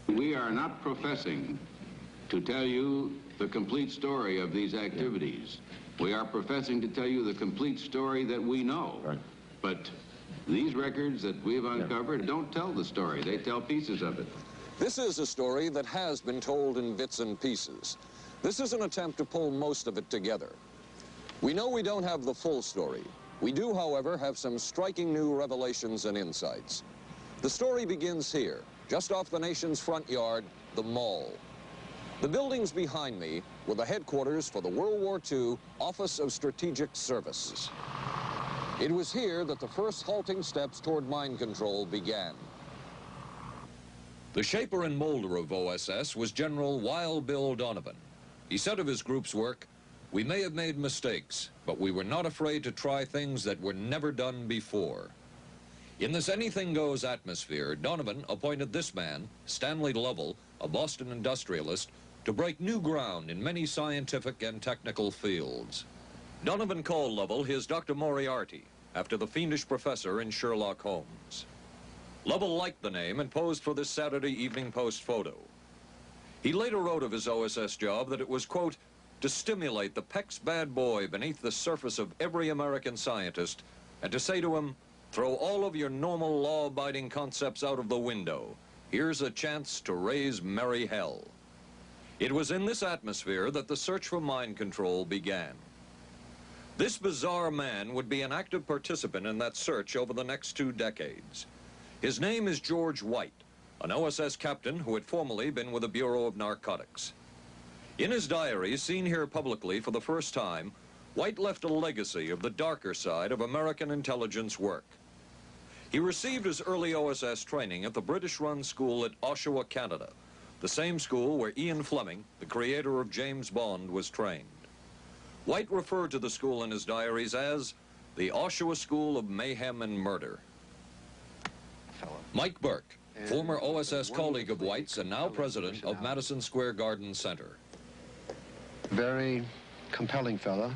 We are not professing to tell you the complete story of these activities. We are professing to tell you the complete story that we know. Right. But these records that we've uncovered don't tell the story. They tell pieces of it. This is a story that has been told in bits and pieces. This is an attempt to pull most of it together. We know we don't have the full story. We do, however, have some striking new revelations and insights. The story begins here, just off the nation's front yard, the Mall. The buildings behind me were the headquarters for the World War II Office of Strategic Services. It was here that the first halting steps toward mind control began. The shaper and molder of OSS was General Wild Bill Donovan. He said of his group's work, "We may have made mistakes, but we were not afraid to try things that were never done before." In this anything-goes atmosphere, Donovan appointed this man, Stanley Lovell, a Boston industrialist, to break new ground in many scientific and technical fields. Donovan called Lovell his Dr. Moriarty, after the fiendish professor in Sherlock Holmes. Lovell liked the name and posed for this Saturday Evening Post photo. He later wrote of his OSS job that it was, quote, to stimulate the Peck's bad boy beneath the surface of every American scientist and to say to him, throw all of your normal law-abiding concepts out of the window. Here's a chance to raise merry hell. It was in this atmosphere that the search for mind control began. This bizarre man would be an active participant in that search over the next 2 decades. His name is George White, an OSS captain who had formerly been with the Bureau of Narcotics. In his diary, seen here publicly for the first time, White left a legacy of the darker side of American intelligence work. He received his early OSS training at the British-run school at Oshawa, Canada, the same school where Ian Fleming, the creator of James Bond, was trained. White referred to the school in his diaries as the Oshawa School of Mayhem and Murder. Mike Burke, former OSS colleague of White's and now president of Madison Square Garden Center. Very compelling fellow,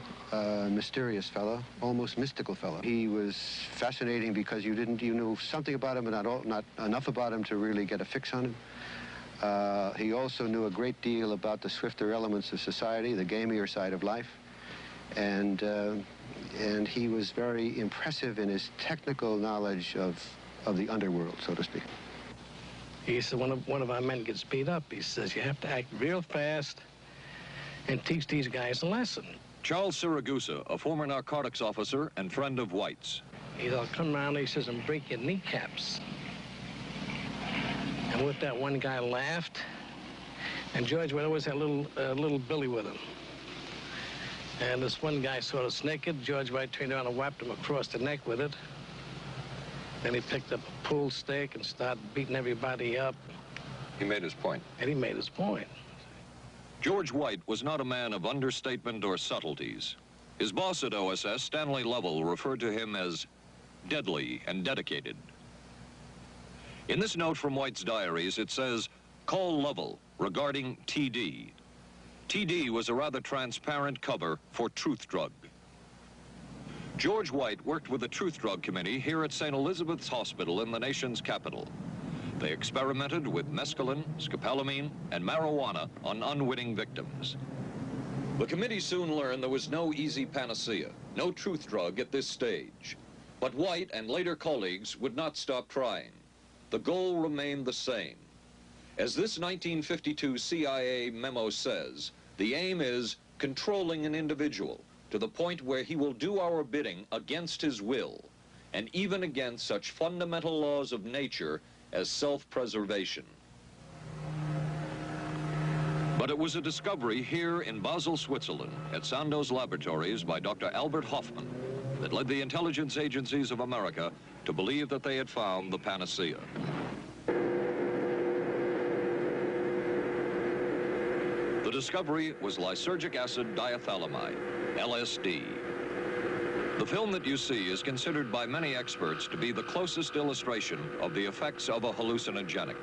mysterious fellow, almost mystical fellow. He was fascinating because you knew something about him, but not enough about him to really get a fix on him. He also knew a great deal about the swifter elements of society, the gamier side of life, and he was very impressive in his technical knowledge of the underworld, so to speak. He said, one of our men gets beat up. He says, you have to act real fast and teach these guys a lesson. Charles Siragusa, a former narcotics officer and friend of White's. He'll come around, he says, and break your kneecaps. And with that, one guy laughed, and George would always have a little Billy with him. And this one guy sort of snickered. George White turned around and whapped him across the neck with it. Then he picked up a pool stick and started beating everybody up. He made his point. And he made his point. George White was not a man of understatement or subtleties. His boss at OSS, Stanley Lovell, referred to him as deadly and dedicated. In this note from White's diaries, it says, call Lovell regarding TD. TD was a rather transparent cover for Truth Drug. George White worked with the Truth Drug Committee here at St. Elizabeth's Hospital in the nation's capital. They experimented with mescaline, scopolamine, and marijuana on unwitting victims. The committee soon learned there was no easy panacea, no truth drug at this stage. But White and later colleagues would not stop trying. The goal remained the same. As this 1952 CIA memo says, the aim is controlling an individual to the point where he will do our bidding against his will, and even against such fundamental laws of nature as self-preservation. But it was a discovery here in Basel, Switzerland, at Sandoz Laboratories by Dr. Albert Hoffman that led the intelligence agencies of America to believe that they had found the panacea. The discovery was lysergic acid diethylamide, LSD. The film that you see is considered by many experts to be the closest illustration of the effects of a hallucinogenic.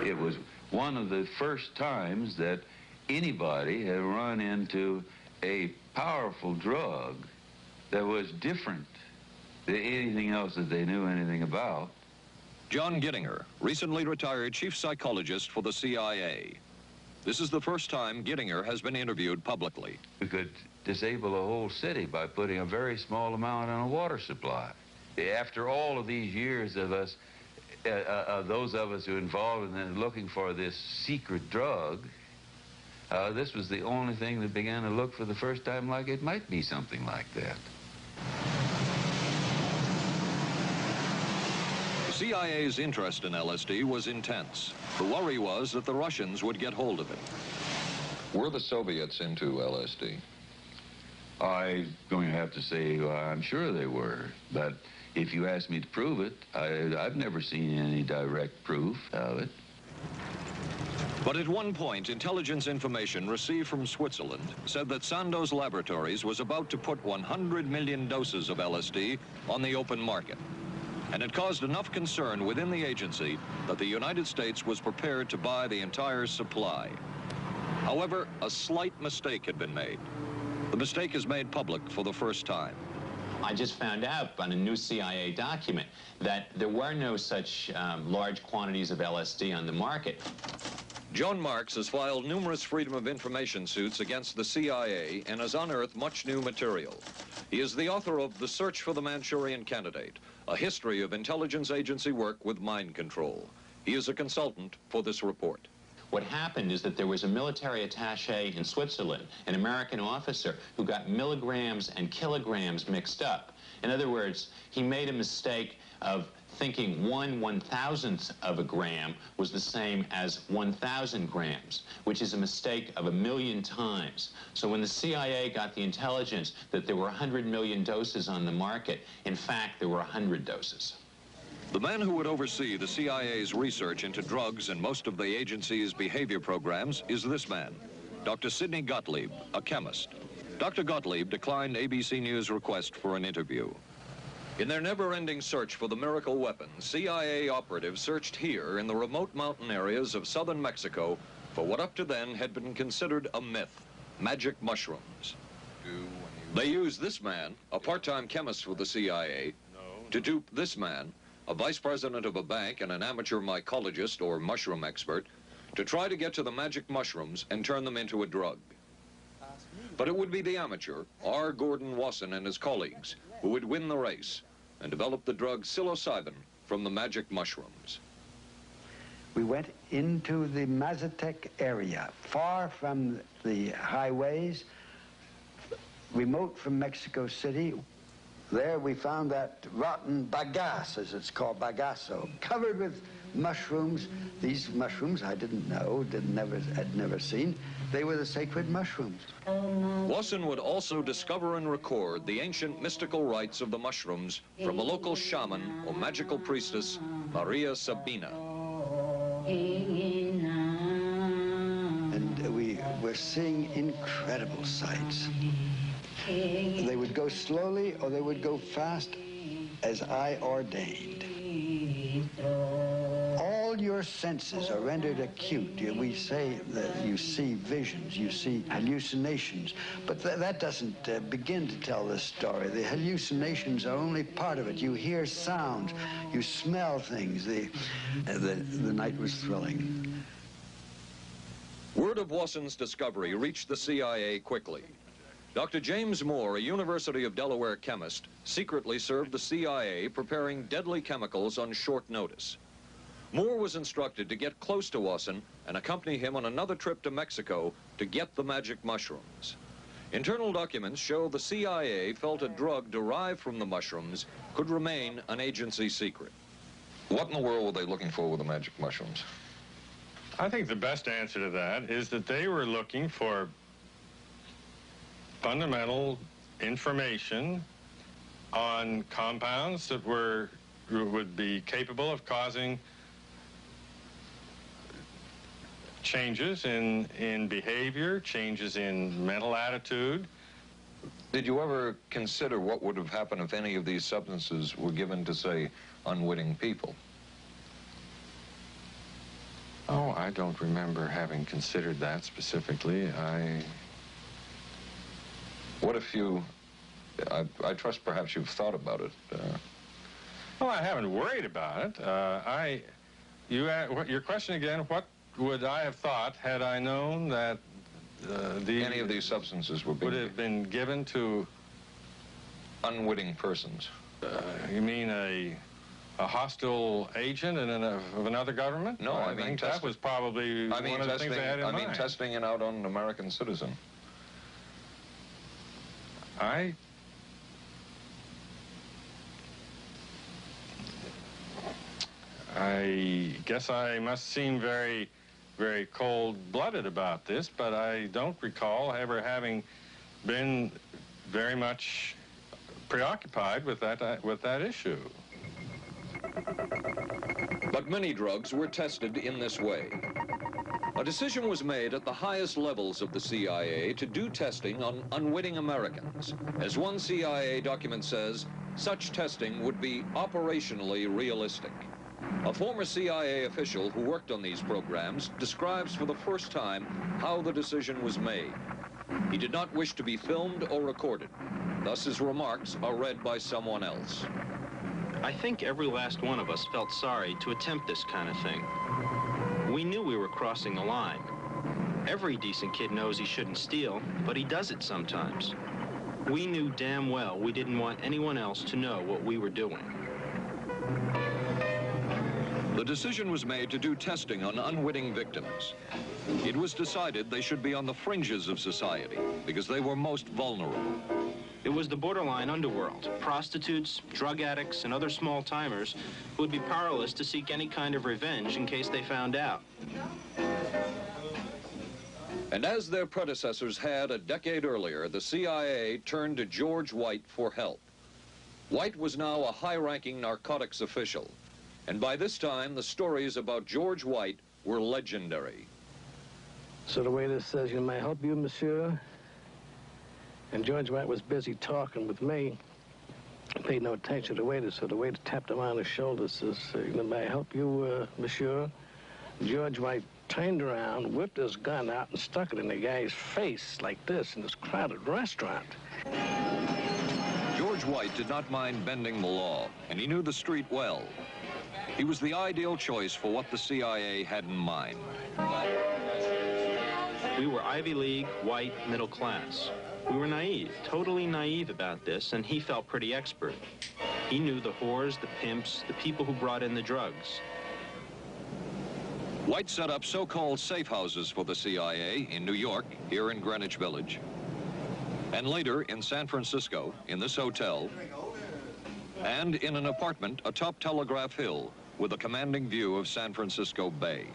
It was one of the first times that anybody had run into a powerful drug that was different than anything else that they knew anything about. John Gittinger, recently retired chief psychologist for the CIA. This is the first time Gittinger has been interviewed publicly. We could disable a whole city by putting a very small amount on a water supply. After all of these years of us, those of us who are involved in looking for this secret drug, this was the only thing that began to look for the first time like it might be something like that. The CIA's interest in LSD was intense. The worry was that the Russians would get hold of it. Were the Soviets into LSD? I'm going to have to say I'm sure they were, but if you ask me to prove it, I've never seen any direct proof of it. But at one point, intelligence information received from Switzerland said that Sandoz Laboratories was about to put 100 million doses of LSD on the open market. And it caused enough concern within the agency that the United States was prepared to buy the entire supply. However, a slight mistake had been made. The mistake is made public for the first time. I just found out on a new CIA document that there were no such large quantities of LSD on the market. John Marks has filed numerous Freedom of Information suits against the CIA and has unearthed much new material. He is the author of The Search for the Manchurian Candidate, a history of intelligence agency work with mind control. He is a consultant for this report. What happened is that there was a military attaché in Switzerland, an American officer, who got milligrams and kilograms mixed up. In other words, he made a mistake of thinking 1/1000th of a gram was the same as 1,000 grams, which is a mistake of 1,000,000 times. So when the CIA got the intelligence that there were 100 million doses on the market, in fact, there were 100 doses. The man who would oversee the CIA's research into drugs and most of the agency's behavior programs is this man, Dr. Sidney Gottlieb, a chemist. Dr. Gottlieb declined ABC News' request for an interview. In their never-ending search for the miracle weapon, CIA operatives searched here in the remote mountain areas of southern Mexico for what up to then had been considered a myth, magic mushrooms. They used this man, a part-time chemist for the CIA, to dupe this man, a vice president of a bank and an amateur mycologist or mushroom expert, to try to get to the magic mushrooms and turn them into a drug. But it would be the amateur, R. Gordon Wasson and his colleagues, who would win the race and develop the drug psilocybin from the magic mushrooms. We went into the Mazatec area, far from the highways, remote from Mexico City. There we found that rotten bagasse, as it's called, bagasso, covered with mushrooms. These mushrooms I didn't know, had never seen. They were the sacred mushrooms. Wasson would also discover and record the ancient mystical rites of the mushrooms from a local shaman or magical priestess, Maria Sabina. And we were seeing incredible sights. They would go slowly or they would go fast as I ordained. All your senses are rendered acute. We say that you see visions, you see hallucinations, but that doesn't begin to tell this story. The hallucinations are only part of it. You hear sounds, you smell things. The night was thrilling. Word of Wasson's discovery reached the CIA quickly. Dr. James Moore, a University of Delaware chemist, secretly served the CIA preparing deadly chemicals on short notice. Moore was instructed to get close to Wasson and accompany him on another trip to Mexico to get the magic mushrooms. Internal documents show the CIA felt a drug derived from the mushrooms could remain an agency secret. What in the world were they looking for with the magic mushrooms? I think the best answer to that is that they were looking for fundamental information on compounds that would be capable of causing changes in behavior, changes in mental attitude. Did you ever consider what would have happened if any of these substances were given to, say, unwitting people? Oh, I don't remember having considered that specifically. What if you, I trust perhaps you've thought about it. Well, I haven't worried about it. Your question again, what would I have thought had I known that Any of these substances would have been given to unwitting persons? You mean a hostile agent of another government? No, I mean think that was probably one of the things they had in mind. I mean testing it out on an American citizen. I guess I must seem very, very cold-blooded about this, but I don't recall ever having been very much preoccupied with that issue. But many drugs were tested in this way. A decision was made at the highest levels of the CIA to do testing on unwitting Americans. As one CIA document says, such testing would be operationally realistic. A former CIA official who worked on these programs describes for the first time how the decision was made. He did not wish to be filmed or recorded. Thus his remarks are read by someone else. I think every last one of us felt sorry to attempt this kind of thing. We knew we were crossing the line. Every decent kid knows he shouldn't steal, but he does it sometimes. We knew damn well we didn't want anyone else to know what we were doing. The decision was made to do testing on unwitting victims. It was decided they should be on the fringes of society because they were most vulnerable. It was the borderline underworld, prostitutes, drug addicts, and other small-timers who would be powerless to seek any kind of revenge in case they found out. And as their predecessors had a decade earlier, the CIA turned to George White for help. White was now a high-ranking narcotics official, and by this time, the stories about George White were legendary. So the waiter says, "You may I help you, monsieur?" And George White was busy talking with me. He paid no attention to the waiter, so the waiter tapped him on the shoulder, says, "May I help you, monsieur?" George White turned around, whipped his gun out, and stuck it in the guy's face like this in this crowded restaurant. George White did not mind bending the law, and he knew the street well. He was the ideal choice for what the CIA had in mind. We were Ivy League, white, middle class. We were naive, totally naive about this, and he felt pretty expert. He knew the whores, the pimps, the people who brought in the drugs. White set up so-called safe houses for the CIA in New York, here in Greenwich Village, and later in San Francisco, in this hotel, and in an apartment atop Telegraph Hill with a commanding view of San Francisco Bay.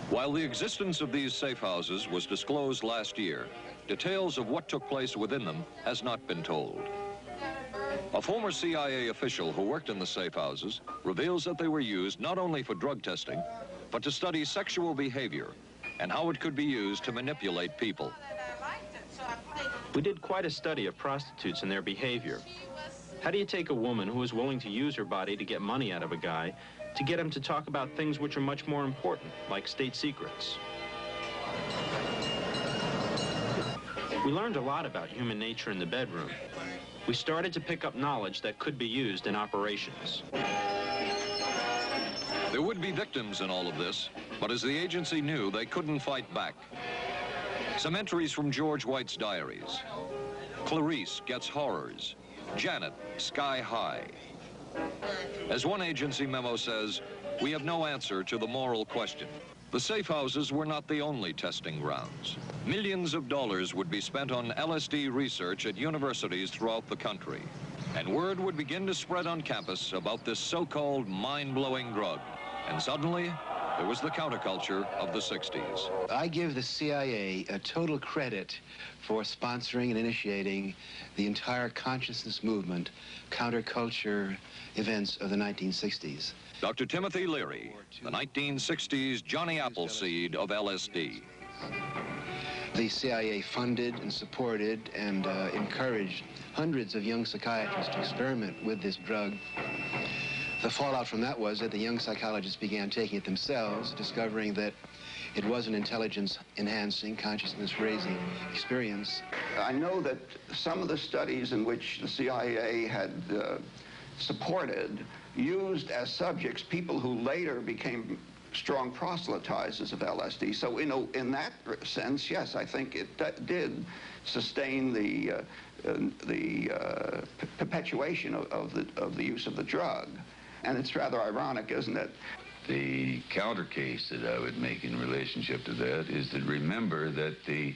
While the existence of these safe houses was disclosed last year, details of what took place within them has not been told. A former CIA official who worked in the safe houses reveals that they were used not only for drug testing, but to study sexual behavior and how it could be used to manipulate people. We did quite a study of prostitutes and their behavior. How do you take a woman who is willing to use her body to get money out of a guy to get him to talk about things which are much more important, like state secrets? We learned a lot about human nature in the bedroom. We started to pick up knowledge that could be used in operations. There would be victims in all of this, but as the agency knew, they couldn't fight back. Some entries from George White's diaries. Clarice gets horrors. Janet, sky high. As one agency memo says, we have no answer to the moral question. The safe houses were not the only testing grounds. Millions of dollars would be spent on LSD research at universities throughout the country. And word would begin to spread on campus about this so-called mind-blowing drug. And suddenly, there was the counterculture of the 60s. I give the CIA a total credit for sponsoring and initiating the entire consciousness movement, counterculture events of the 1960s. Dr. Timothy Leary, the 1960s Johnny Appleseed of LSD. The CIA funded and supported and encouraged hundreds of young psychiatrists to experiment with this drug. The fallout from that was that the young psychologists began taking it themselves, discovering that it was an intelligence-enhancing, consciousness-raising experience. I know that some of the studies in which the CIA had supported, used as subjects people who later became strong proselytizers of LSD. So in that sense, yes, I think it did sustain the perpetuation of the use of the drug. And it's rather ironic, isn't it? The counter case that I would make in relationship to that is to remember that the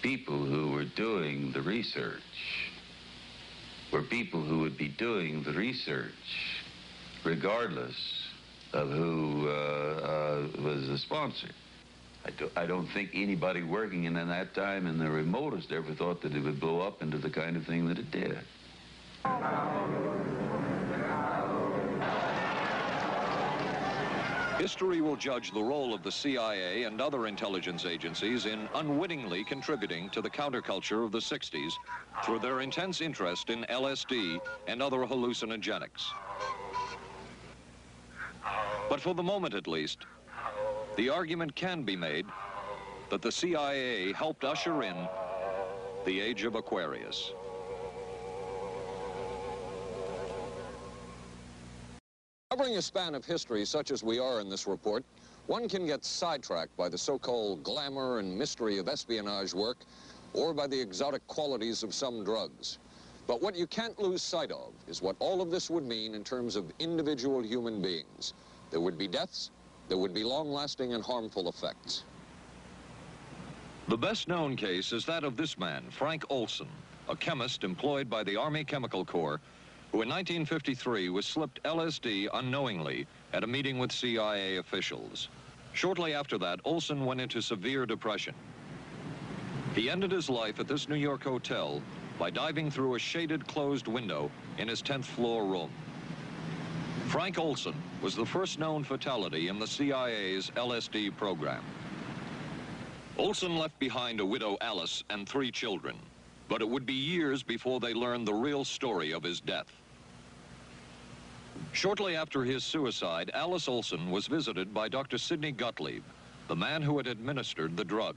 people who were doing the research were people who would be doing the research regardless of who was the sponsor. I don't think anybody working in that time in the remotest ever thought that it would blow up into the kind of thing that it did. History will judge the role of the CIA and other intelligence agencies in unwittingly contributing to the counterculture of the 60s through their intense interest in LSD and other hallucinogenics. But for the moment at least, the argument can be made that the CIA helped usher in the age of Aquarius. Covering a span of history such as we are in this report, one can get sidetracked by the so-called glamour and mystery of espionage work or by the exotic qualities of some drugs. But what you can't lose sight of is what all of this would mean in terms of individual human beings. There would be deaths, there would be long-lasting and harmful effects. The best-known case is that of this man, Frank Olson, a chemist employed by the Army Chemical Corps, who in 1953 was slipped LSD unknowingly at a meeting with CIA officials. Shortly after that, Olson went into severe depression. He ended his life at this New York hotel by diving through a shaded closed window in his 10th floor room. Frank Olson was the first known fatality in the CIA's LSD program. Olson left behind a widow, Alice, and 3 children, but it would be years before they learned the real story of his death. Shortly after his suicide, Alice Olson was visited by Dr. Sidney Gottlieb, the man who had administered the drug,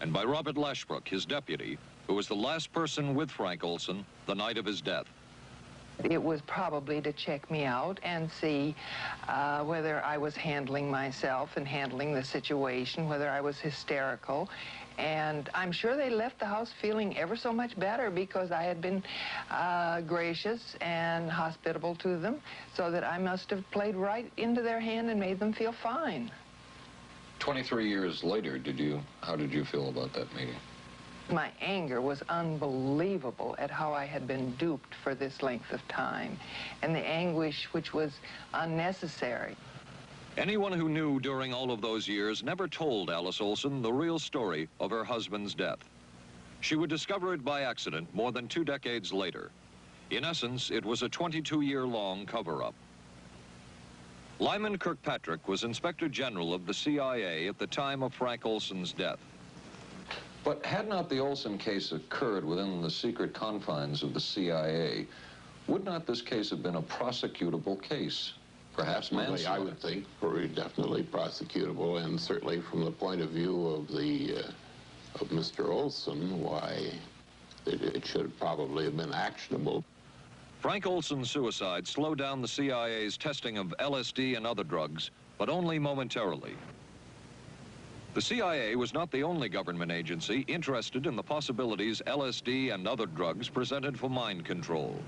and by Robert Lashbrook, his deputy, who was the last person with Frank Olson the night of his death. It was probably to check me out and see whether I was handling myself and handling the situation, whether I was hysterical. And I'm sure they left the house feeling ever so much better because I had been gracious and hospitable to them, so that I must have played right into their hand and made them feel fine. 23 years later, how did you feel about that meeting? My anger was unbelievable at how I had been duped for this length of time, and the anguish which was unnecessary. Anyone who knew during all of those years never told Alice Olson the real story of her husband's death. She would discover it by accident more than 2 decades later. In essence, it was a 22-year-long cover-up. Lyman Kirkpatrick was Inspector General of the CIA at the time of Frank Olson's death. But had not the Olson case occurred within the secret confines of the CIA, would not this case have been a prosecutable case? Perhaps manslaughter? I would think definitely prosecutable, and certainly from the point of view of of Mr. Olson, why it should probably have been actionable. Frank Olson's suicide slowed down the CIA's testing of LSD and other drugs, but only momentarily. The CIA was not the only government agency interested in the possibilities LSD and other drugs presented for mind control.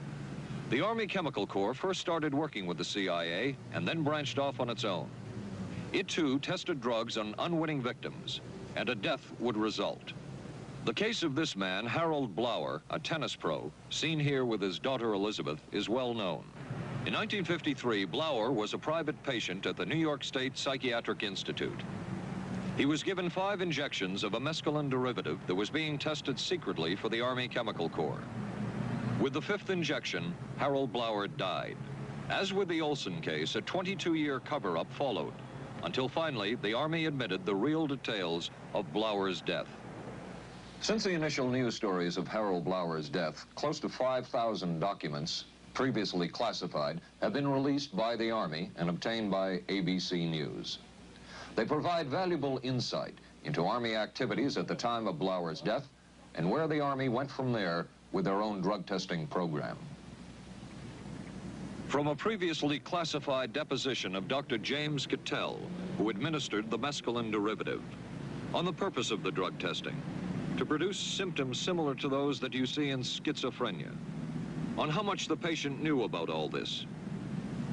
The Army Chemical Corps first started working with the CIA and then branched off on its own. It too tested drugs on unwitting victims, and a death would result. The case of this man, Harold Blower, a tennis pro, seen here with his daughter Elizabeth, is well known. In 1953, Blower was a private patient at the New York State Psychiatric Institute. He was given 5 injections of a mescaline derivative that was being tested secretly for the Army Chemical Corps. With the 5th injection, Harold Blower died. As with the Olson case, a 22-year cover-up followed, until finally the Army admitted the real details of Blower's death. Since the initial news stories of Harold Blower's death, close to 5,000 documents, previously classified, have been released by the Army and obtained by ABC News. They provide valuable insight into Army activities at the time of Blower's death and where the Army went from there with their own drug testing program. From a previously classified deposition of Dr. James Cattell, who administered the mescaline derivative, on the purpose of the drug testing, to produce symptoms similar to those that you see in schizophrenia, on how much the patient knew about all this.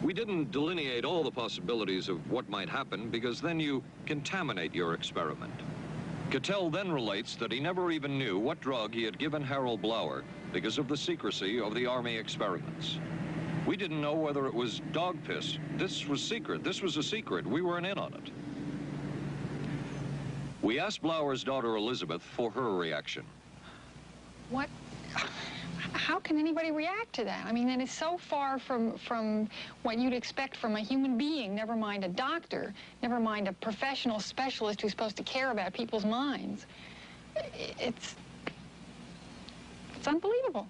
We didn't delineate all the possibilities of what might happen because then you contaminate your experiment. Cattell then relates that he never even knew what drug he had given Harold Blauer because of the secrecy of the Army experiments. We didn't know whether it was dog piss. This was secret. This was a secret. We weren't in on it. We asked Blauer's daughter Elizabeth for her reaction. What? How can anybody react to that? I mean, that is so far from what you'd expect from a human being, never mind a doctor, never mind a professional specialist who's supposed to care about people's minds. It's unbelievable.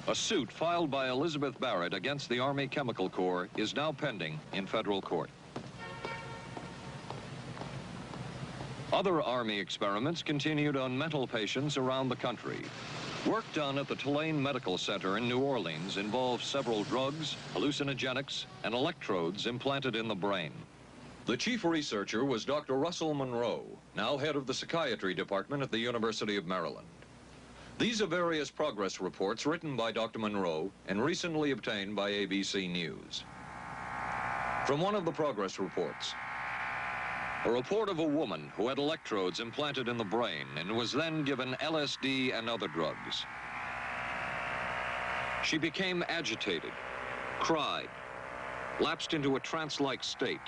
A suit filed by Elizabeth Barrett against the Army Chemical Corps is now pending in federal court. Other Army experiments continued on mental patients around the country. Work done at the Tulane Medical Center in New Orleans involved several drugs, hallucinogenics, and electrodes implanted in the brain. The chief researcher was Dr. Russell Monroe, now head of the psychiatry department at the University of Maryland. These are various progress reports written by Dr. Monroe and recently obtained by ABC News. From one of the progress reports, a report of a woman who had electrodes implanted in the brain and was then given LSD and other drugs. She became agitated, cried, lapsed into a trance-like state.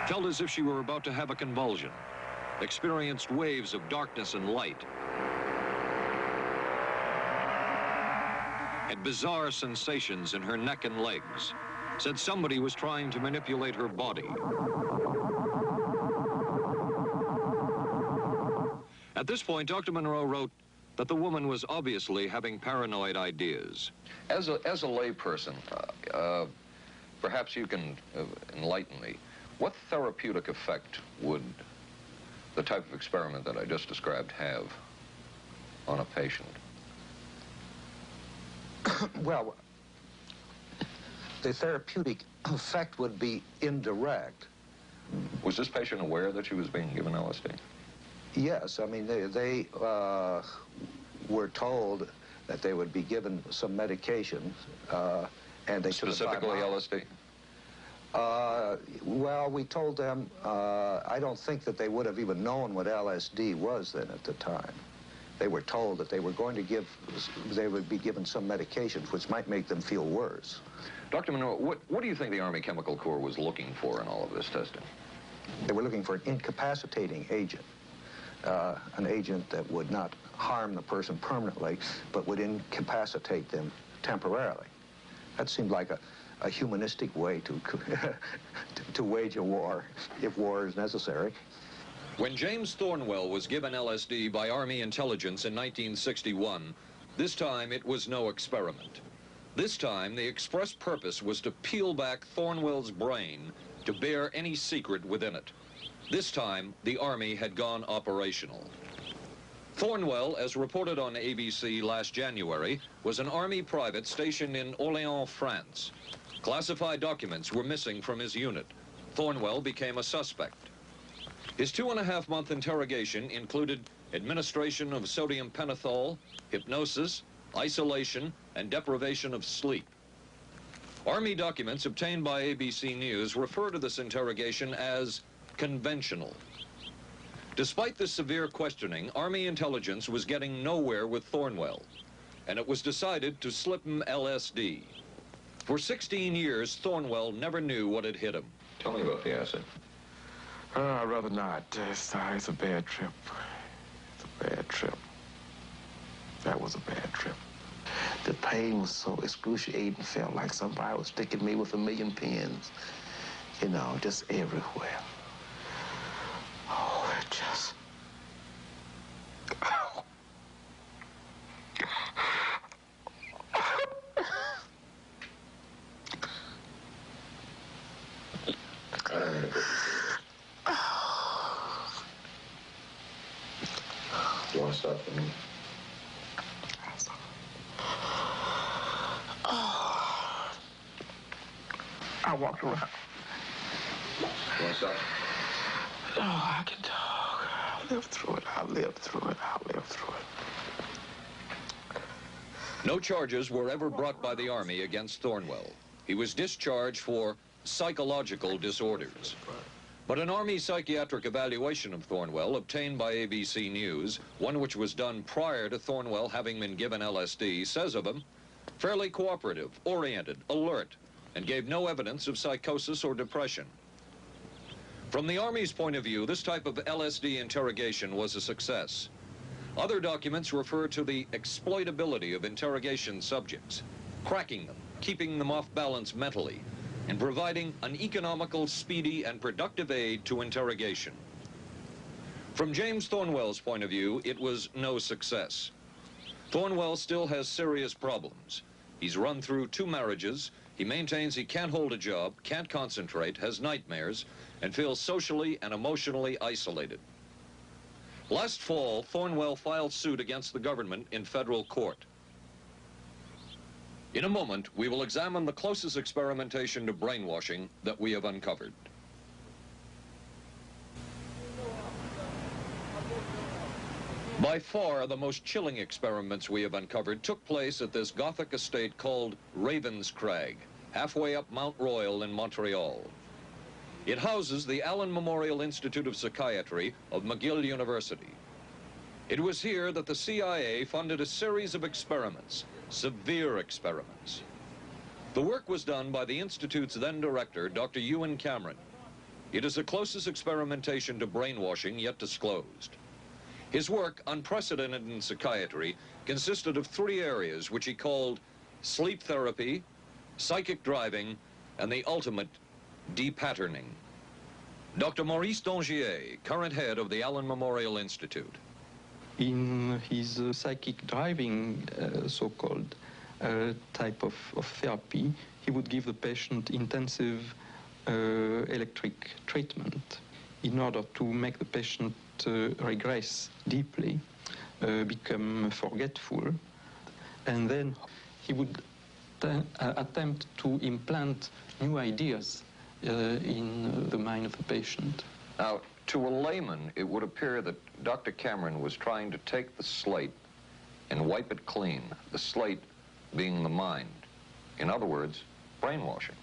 Felt as if she were about to have a convulsion, experienced waves of darkness and light, had bizarre sensations in her neck and legs, said somebody was trying to manipulate her body. At this point, Dr. Monroe wrote that the woman was obviously having paranoid ideas. As a layperson, perhaps you can enlighten me. What therapeutic effect would the type of experiment that I just described have on a patient? Well, the therapeutic effect would be indirect. Was this patient aware that she was being given LSD? Yes, I mean, they were told that they would be given some medication, and they specifically LSD? Well, we told them, I don't think that they would have even known what LSD was then at the time. They were told that they were going to they would be given some medications which might make them feel worse. Dr. Monroe, what do you think the Army Chemical Corps was looking for in all of this testing? They were looking for an incapacitating agent, an agent that would not harm the person permanently, but would incapacitate them temporarily. That seemed like a humanistic way to wage a war, if war is necessary. When James Thornwell was given LSD by Army intelligence in 1961, this time it was no experiment. This time the express purpose was to peel back Thornwell's brain to bear any secret within it. This time the Army had gone operational. Thornwell, as reported on ABC last January, was an Army private stationed in Orléans, France. Classified documents were missing from his unit. Thornwell became a suspect. His 2.5-month interrogation included administration of sodium pentothal, hypnosis, isolation, and deprivation of sleep. Army documents obtained by ABC News refer to this interrogation as conventional. Despite this severe questioning, Army intelligence was getting nowhere with Thornwell, and it was decided to slip him LSD. For 16 years, Thornwell never knew what had hit him. Tell me about the acid. I'd rather not. It's a bad trip. It's a bad trip. That was a bad trip. The pain was so excruciating. Felt like somebody was sticking me with 1,000,000 pins. You know, just everywhere. Oh, it just... You want to stop for me? I walked around. What's up? Oh, I can talk. I lived through it. I lived through it. I lived through it. No charges were ever brought by the Army against Thornwell. He was discharged for psychological disorders. But an Army psychiatric evaluation of Thornwell obtained by ABC News, one which was done prior to Thornwell having been given LSD, says of him, fairly cooperative, oriented, alert, and gave no evidence of psychosis or depression. From the Army's point of view, this type of LSD interrogation was a success. Other documents refer to the exploitability of interrogation subjects, cracking them, keeping them off balance mentally, and providing an economical, speedy, and productive aid to interrogation. From James Thornwell's point of view, it was no success. Thornwell still has serious problems. He's run through 2 marriages. He maintains he can't hold a job, can't concentrate, has nightmares, and feels socially and emotionally isolated. Last fall, Thornwell filed suit against the government in federal court. In a moment, we will examine the closest experimentation to brainwashing that we have uncovered. By far, the most chilling experiments we have uncovered took place at this Gothic estate called Ravenscrag, halfway up Mount Royal in Montreal. It houses the Allen Memorial Institute of Psychiatry of McGill University. It was here that the CIA funded a series of experiments, severe experiments. The work was done by the Institute's then director, Dr. Ewan Cameron. It is the closest experimentation to brainwashing yet disclosed. His work, unprecedented in psychiatry, consisted of 3 areas which he called sleep therapy, psychic driving, and the ultimate depatterning. Dr. Maurice Dongier, current head of the Allen Memorial Institute. In his psychic driving, so-called type of therapy, he would give the patient intensive electric treatment in order to make the patient regress deeply, become forgetful, and then he would attempt to implant new ideas in the mind of the patient. Now, to a layman, it would appear that Dr. Cameron was trying to take the slate and wipe it clean, the slate being the mind. In other words, brainwashing.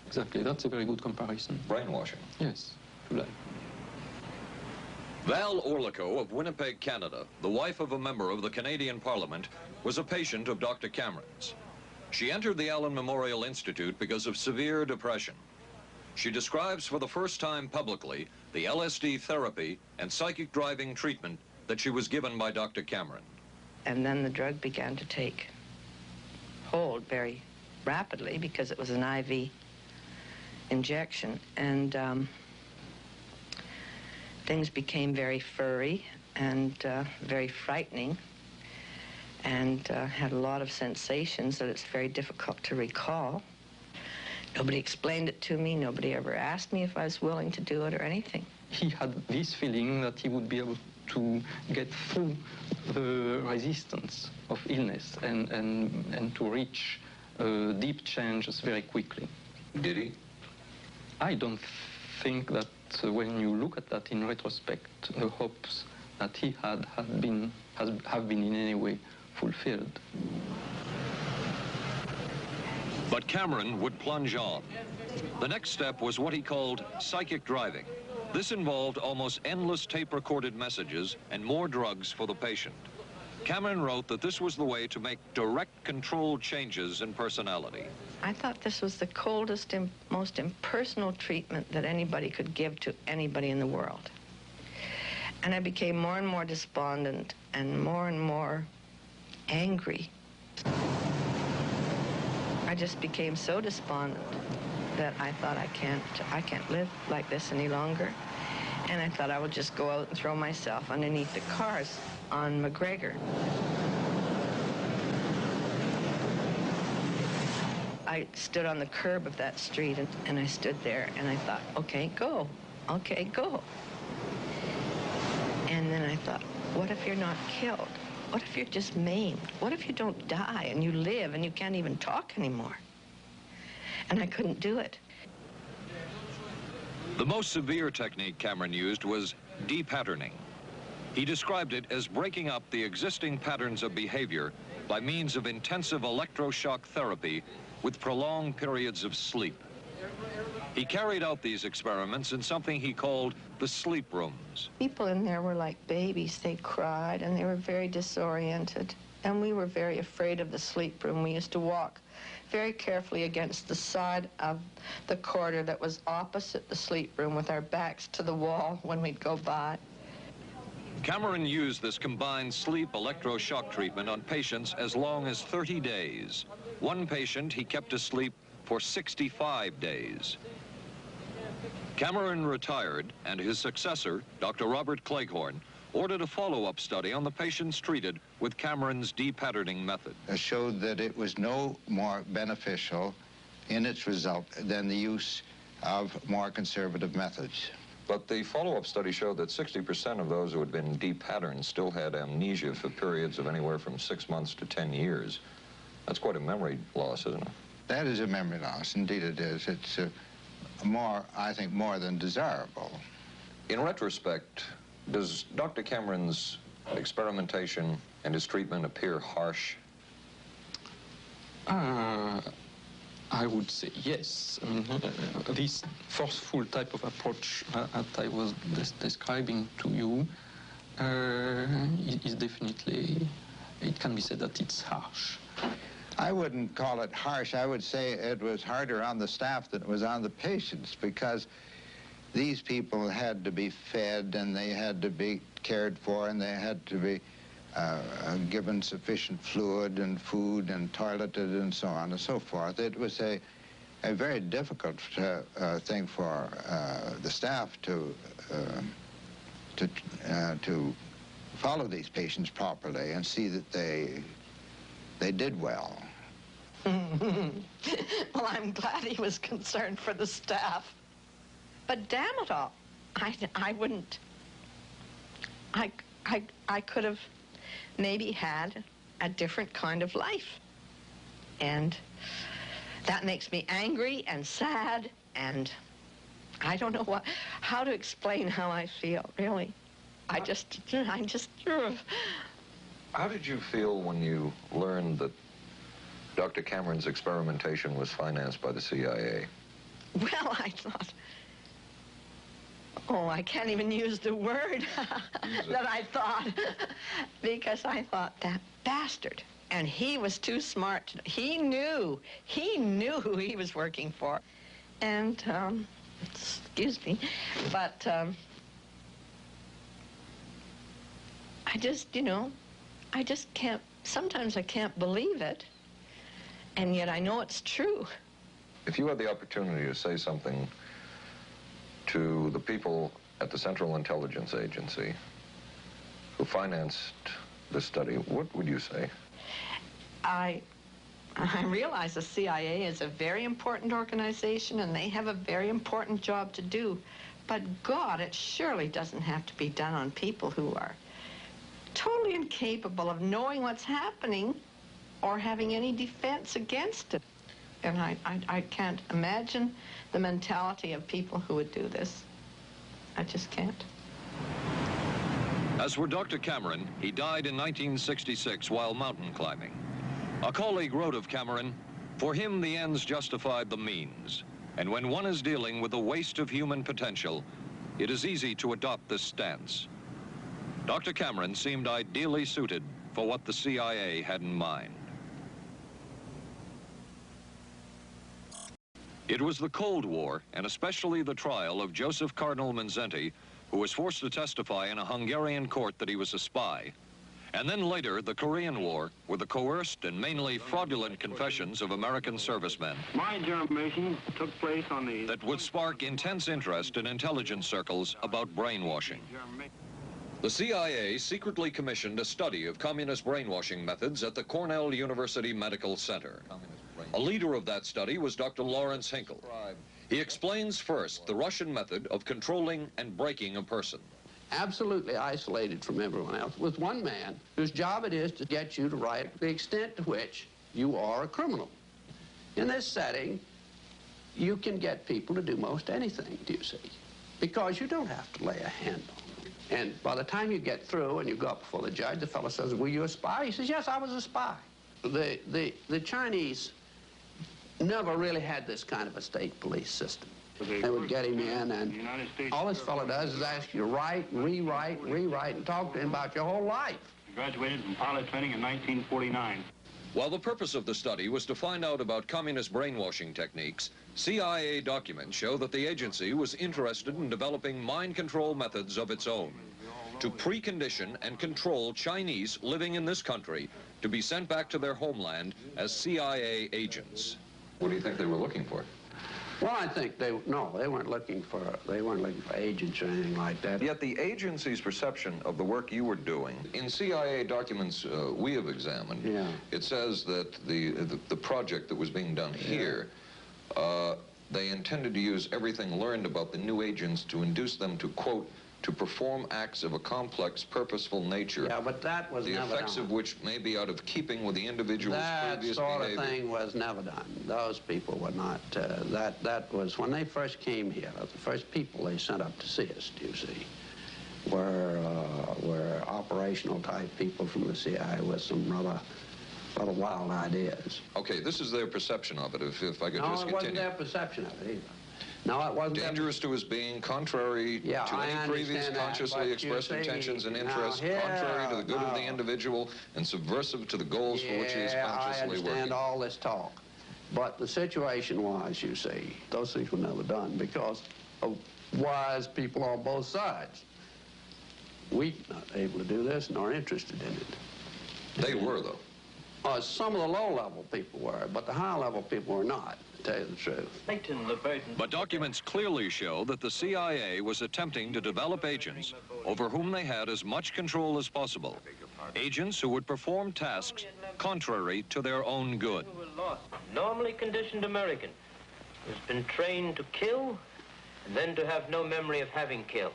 Exactly, that's a very good comparison. Brainwashing. Yes, to life. Val Orlico of Winnipeg, Canada, the wife of a member of the Canadian Parliament, was a patient of Dr. Cameron's. She entered the Allen Memorial Institute because of severe depression. She describes for the first time publicly the LSD therapy and psychic driving treatment that she was given by Dr. Cameron. And then the drug began to take hold very rapidly because it was an IV injection. And things became very furry and very frightening, and had a lot of sensations that it's very difficult to recall. Nobody explained it to me. Nobody ever asked me if I was willing to do it or anything. He had this feeling that he would be able to get through the resistance of illness and to reach deep changes very quickly. Did he? I don't think that when you look at that in retrospect, the hopes that he had have been in any way fulfilled. But Cameron would plunge on. The next step was what he called psychic driving. This involved almost endless tape-recorded messages and more drugs for the patient. Cameron wrote that this was the way to make direct controlled changes in personality. I thought this was the coldest and most impersonal treatment that anybody could give to anybody in the world. And I became more and more despondent and more angry. I just became so despondent that I thought I can't live like this any longer. And I thought I would just go out and throw myself underneath the cars on McGregor. I stood on the curb of that street and I stood there and I thought, okay, go. Okay, go. And then I thought, what if you're not killed? What if you're just maimed? What if you don't die and you live and you can't even talk anymore? And I couldn't do it. The most severe technique Cameron used was de-patterning. He described it as breaking up the existing patterns of behavior by means of intensive electroshock therapy with prolonged periods of sleep. He carried out these experiments in something he called the sleep rooms. People in there were like babies. They cried and they were very disoriented. And we were very afraid of the sleep room. We used to walk very carefully against the side of the corridor that was opposite the sleep room with our backs to the wall when we'd go by. Cameron used this combined sleep electroshock treatment on patients as long as 30 days. One patient he kept asleep for 65 days. Cameron retired, and his successor, Dr. Robert Cleghorn, ordered a follow-up study on the patients treated with Cameron's de-patterning method. Showed that it was no more beneficial in its result than the use of more conservative methods. But the follow-up study showed that 60% of those who had been de-patterned still had amnesia for periods of anywhere from 6 months to 10 years. That's quite a memory loss, isn't it? That is a memory loss. Indeed it is. It's I think, more than desirable. In retrospect, does Dr. Cameron's experimentation and his treatment appear harsh? I would say yes. I mean, this forceful type of approach that I was describing to you is definitely, it can be said that it's harsh. I wouldn't call it harsh. I would say it was harder on the staff than it was on the patients, because these people had to be fed and they had to be cared for and they had to be given sufficient fluid and food and toileted and so on and so forth. It was a very difficult thing for the staff to follow these patients properly and see that they did well. Well, I'm glad he was concerned for the staff. But damn it all, I wouldn't. I could have maybe had a different kind of life. And that makes me angry and sad, and I don't know how to explain how I feel, really. I just. How did you feel when you learned that Dr. Cameron's experimentation was financed by the CIA? Well, I thought, oh, I can't even use the word that I thought, because I thought, that bastard. And he was too smart. He knew who he was working for. And, excuse me, but I just, I just can't, sometimes I can't believe it, and yet I know it's true. If you had the opportunity to say something to the people at the Central Intelligence Agency who financed this study, what would you say? I realize the CIA is a very important organization and they have a very important job to do, but God, it surely doesn't have to be done on people who are totally incapable of knowing what's happening or having any defense against it. And I can't imagine the mentality of people who would do this. I just can't. As for Dr. Cameron, he died in 1966 while mountain climbing. A colleague wrote of Cameron, "For him, the ends justified the means. And when one is dealing with the waste of human potential, it is easy to adopt this stance." Dr. Cameron seemed ideally suited for what the CIA had in mind. It was the Cold War, and especially the trial of Joseph Cardinal Mindszenty, who was forced to testify in a Hungarian court that he was a spy. And then later, the Korean War, with the coerced and mainly fraudulent confessions of American servicemen. My generation took place on the... That would spark intense interest in intelligence circles about brainwashing. The CIA secretly commissioned a study of communist brainwashing methods at the Cornell University Medical Center. A leader of that study was Dr. Lawrence Hinkle. He explains first the Russian method of controlling and breaking a person. Absolutely isolated from everyone else, with one man whose job it is to get you to write the extent to which you are a criminal. In this setting, you can get people to do most anything, do you see? Because you don't have to lay a hand on them. And by the time you get through and you go up before the judge, the fellow says, were you a spy? He says, yes, I was a spy. The Chinese never really had this kind of a state police system. They would get him in, and all this fellow does is ask you to write, rewrite, and talk to him about your whole life. Graduated from pilot training in 1949. While the purpose of the study was to find out about communist brainwashing techniques, CIA documents show that the agency was interested in developing mind control methods of its own to precondition and control Chinese living in this country to be sent back to their homeland as CIA agents. What do you think they were looking for? Well, I think they weren't looking for agents or anything like that. Yet the agency's perception of the work you were doing, in CIA documents we have examined, it says that the project that was being done here, they intended to use everything learned about the new agents to induce them to, quote, to perform acts of a complex, purposeful nature. Yeah, but that was never done. The effects of which may be out of keeping with the individual's previous behavior. That behavior. sort of thing was never done. Those people were not, that was, when they first came here, the first people they sent up to see us, do you see, were operational type people from the CIA with some rather wild ideas. Okay, this is their perception of it, if I could just continue. No, it wasn't their perception of it either. No, it wasn't. Dangerous to his being, contrary to any previous consciously expressed intentions and interests, contrary to the good of the individual, and subversive to the goals for which he is consciously working. I understand all this talk. But the situation was, you see, those things were never done because of wise people on both sides. We were not able to do this nor interested in it. They were, though. Some of the low-level people were, but the high-level people were not, to tell you the truth. But documents clearly show that the CIA was attempting to develop agents over whom they had as much control as possible. Agents who would perform tasks contrary to their own good. Normally conditioned American who's been trained to kill and then to have no memory of having killed.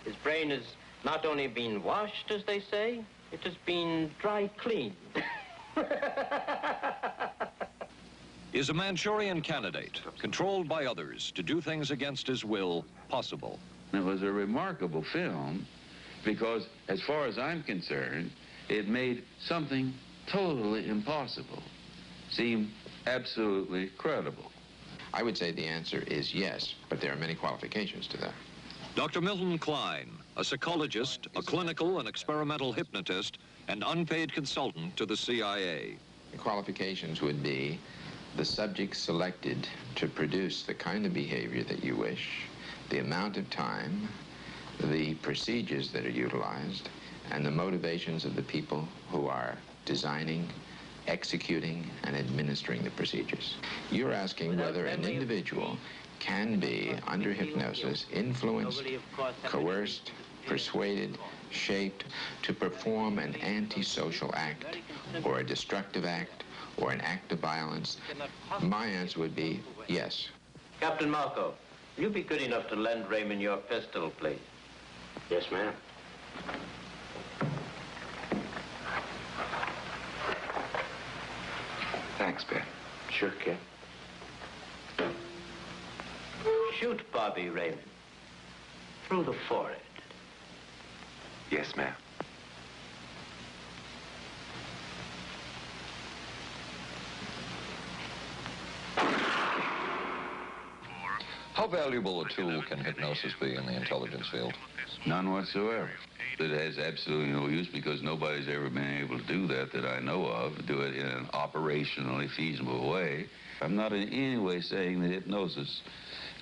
His brain has not only been washed, as they say, it has been dry cleaned. Is a Manchurian candidate, controlled by others to do things against his will, possible? It was a remarkable film because, as far as I'm concerned, it made something totally impossible seem absolutely credible. I would say the answer is yes, but there are many qualifications to that. Dr. Milton Klein, a psychologist, a clinical and experimental hypnotist, and unpaid consultant to the CIA. The qualifications would be the subject selected to produce the kind of behavior that you wish, the amount of time, the procedures that are utilized, and the motivations of the people who are designing, executing, and administering the procedures. You're asking whether an individual can be, under hypnosis, influenced, coerced, persuaded, shaped to perform an antisocial act, or a destructive act, or an act of violence. My answer would be yes. Captain Marco, will you be good enough to lend Raymond your pistol, please? Yes, ma'am. Thanks, Ben. Sure, kid. Shoot Bobby, Raymond. Through the forehead. Yes, ma'am. How valuable a tool can hypnosis be in the intelligence field? None whatsoever. It has absolutely no use because nobody's ever been able to do that I know of, do it in an operationally feasible way. I'm not in any way saying that hypnosis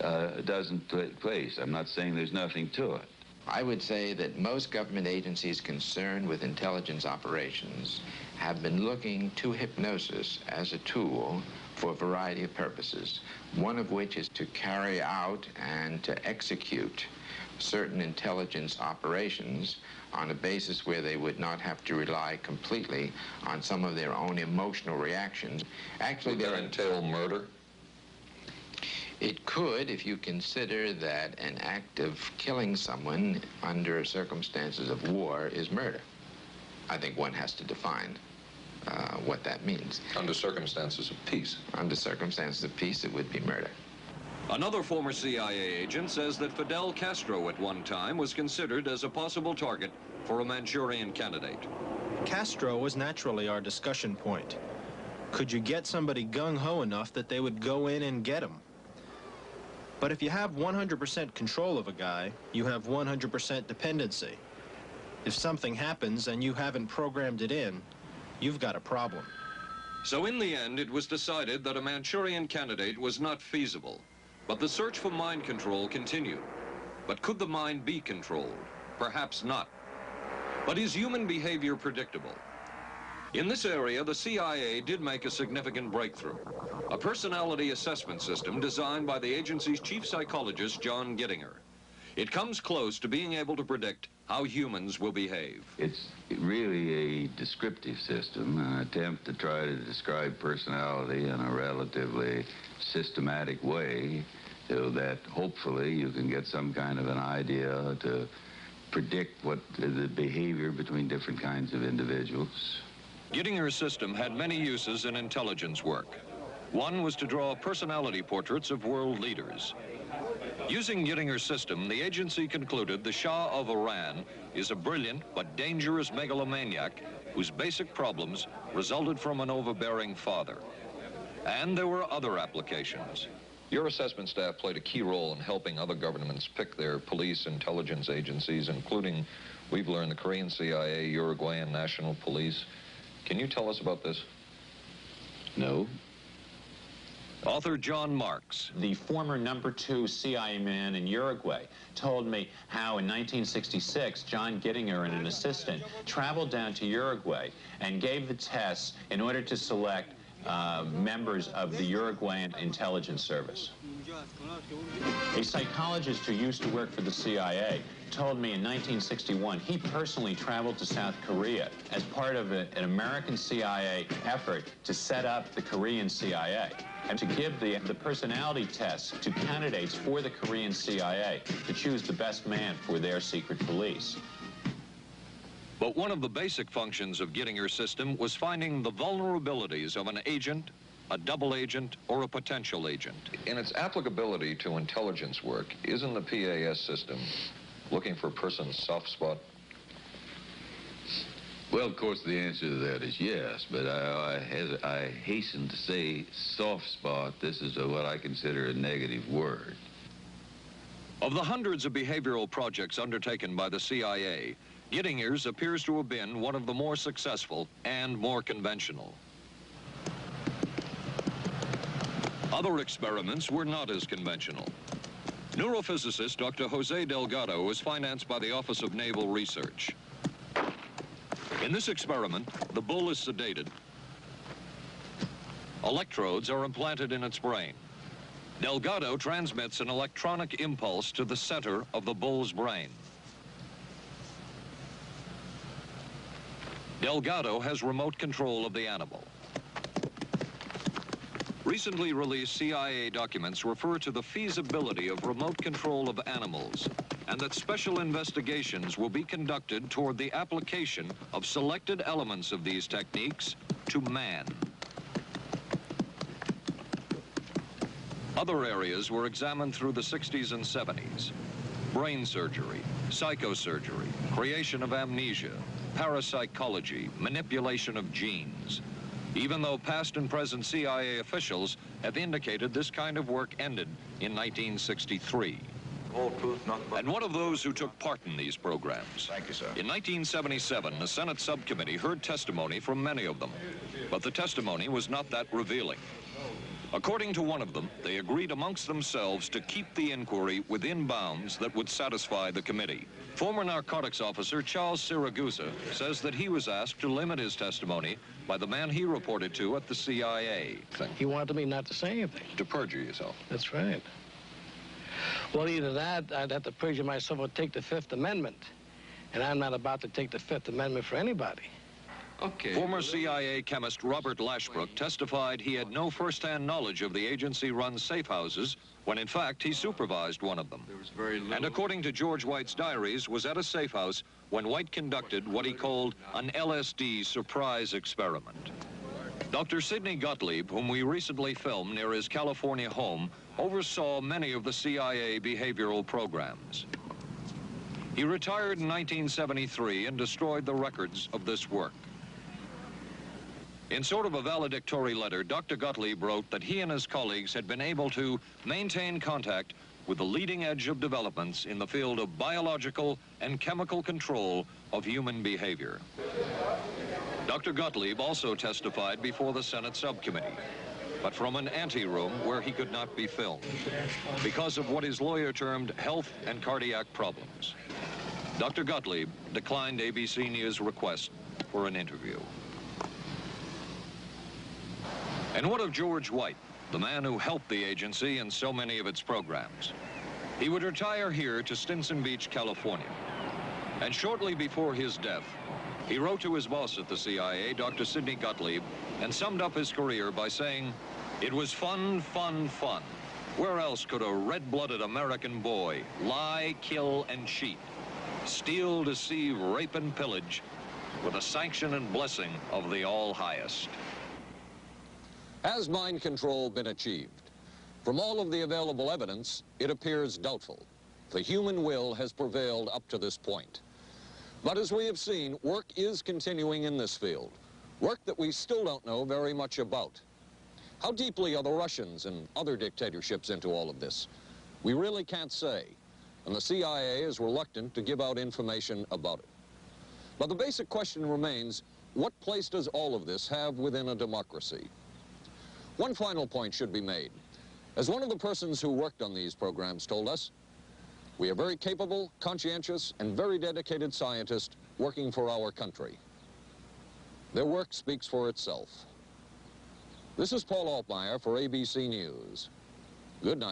doesn't take place. I'm not saying there's nothing to it. I would say that most government agencies concerned with intelligence operations have been looking to hypnosis as a tool for a variety of purposes, one of which is to carry out and to execute certain intelligence operations on a basis where they would not have to rely completely on some of their own emotional reactions. Actually, would that entail murder? It could, if you consider that an act of killing someone under circumstances of war is murder. I think one has to define what that means. Under circumstances of peace? Under circumstances of peace, it would be murder. Another former CIA agent says that Fidel Castro at one time was considered as a possible target for a Manchurian candidate. Castro was naturally our discussion point. Could you get somebody gung-ho enough that they would go in and get him? But if you have 100% control of a guy, you have 100% dependency. If something happens and you haven't programmed it in, you've got a problem. So in the end, it was decided that a Manchurian candidate was not feasible. But the search for mind control continued. But could the mind be controlled? Perhaps not. But is human behavior predictable? In this area, the CIA did make a significant breakthrough. A personality assessment system designed by the agency's chief psychologist, John Gittinger. It comes close to being able to predict how humans will behave. It's really a descriptive system, an attempt to try to describe personality in a relatively systematic way so that hopefully you can get some kind of an idea to predict what the behavior between different kinds of individuals. Gittinger's system had many uses in intelligence work. One was to draw personality portraits of world leaders. Using Gittinger's system, the agency concluded the Shah of Iran is a brilliant but dangerous megalomaniac whose basic problems resulted from an overbearing father. And there were other applications. Your assessment staff played a key role in helping other governments pick their police intelligence agencies, including, we've learned, the Korean CIA, Uruguayan National Police. Can you tell us about this? No. Author John Marks. The former #2 CIA man in Uruguay told me how in 1966, John Gittinger and an assistant traveled down to Uruguay and gave the tests in order to select members of the Uruguayan intelligence service. A psychologist who used to work for the CIA told me in 1961 he personally traveled to South Korea as part of an American CIA effort to set up the Korean CIA and to give the personality tests to candidates for the Korean CIA to choose the best man for their secret police. But one of the basic functions of Gittinger's system was finding the vulnerabilities of an agent, a double agent, or a potential agent. In its applicability to intelligence work, isn't the PAS system looking for a person's soft spot? Well, of course, the answer to that is yes, but I hasten to say soft spot. This is what I consider a negative word. Of the hundreds of behavioral projects undertaken by the CIA, Gittinger's appears to have been one of the more successful and more conventional. Other experiments were not as conventional. Neurophysicist Dr. Jose Delgado was financed by the Office of Naval Research. In this experiment, the bull is sedated. Electrodes are implanted in its brain. Delgado transmits an electronic impulse to the center of the bull's brain. Delgado has remote control of the animal. Recently released CIA documents refer to the feasibility of remote control of animals and that special investigations will be conducted toward the application of selected elements of these techniques to man. Other areas were examined through the 60s and 70s. Brain surgery, psychosurgery, creation of amnesia, parapsychology, manipulation of genes. Even though past and present CIA officials have indicated this kind of work ended in 1963. All truth, nothing but... And one of those who took part in these programs. Thank you, sir. In 1977, the Senate subcommittee heard testimony from many of them, but the testimony was not that revealing. According to one of them, they agreed amongst themselves to keep the inquiry within bounds that would satisfy the committee. Former narcotics officer Charles Siragusa says that he was asked to limit his testimony by the man he reported to at the CIA. He wanted me not to say anything. To perjure yourself. That's right. Well, either that, I'd have to perjure myself or take the Fifth Amendment. And I'm not about to take the Fifth Amendment for anybody. Okay. Former CIA chemist Robert Lashbrook testified he had no first-hand knowledge of the agency-run safe houses when, in fact, he supervised one of them. There was very little... And according to George White's diaries, was at a safe house when White conducted what he called an LSD surprise experiment. Dr. Sidney Gottlieb, whom we recently filmed near his California home, oversaw many of the CIA behavioral programs. He retired in 1973 and destroyed the records of this work. In sort of a valedictory letter, Dr. Gottlieb wrote that he and his colleagues had been able to maintain contact with the leading edge of developments in the field of biological and chemical control of human behavior. Dr. Gottlieb also testified before the Senate subcommittee, but from an anteroom where he could not be filmed because of what his lawyer termed health and cardiac problems. Dr. Gottlieb declined ABC News' request for an interview. And what of George White, the man who helped the agency in so many of its programs? He would retire here to Stinson Beach, California. And shortly before his death, he wrote to his boss at the CIA, Dr. Sidney Gottlieb, and summed up his career by saying, "It was fun, fun, fun. Where else could a red-blooded American boy lie, kill, and cheat, steal, deceive, rape, and pillage with the sanction and blessing of the All-Highest?" Has mind control been achieved? From all of the available evidence, it appears doubtful. The human will has prevailed up to this point. But as we have seen, work is continuing in this field, work that we still don't know very much about. How deeply are the Russians and other dictatorships into all of this? We really can't say, and the CIA is reluctant to give out information about it. But the basic question remains, what place does all of this have within a democracy? One final point should be made. As one of the persons who worked on these programs told us, we are very capable, conscientious, and very dedicated scientists working for our country. Their work speaks for itself. This is Paul Altmaier for ABC News. Good night.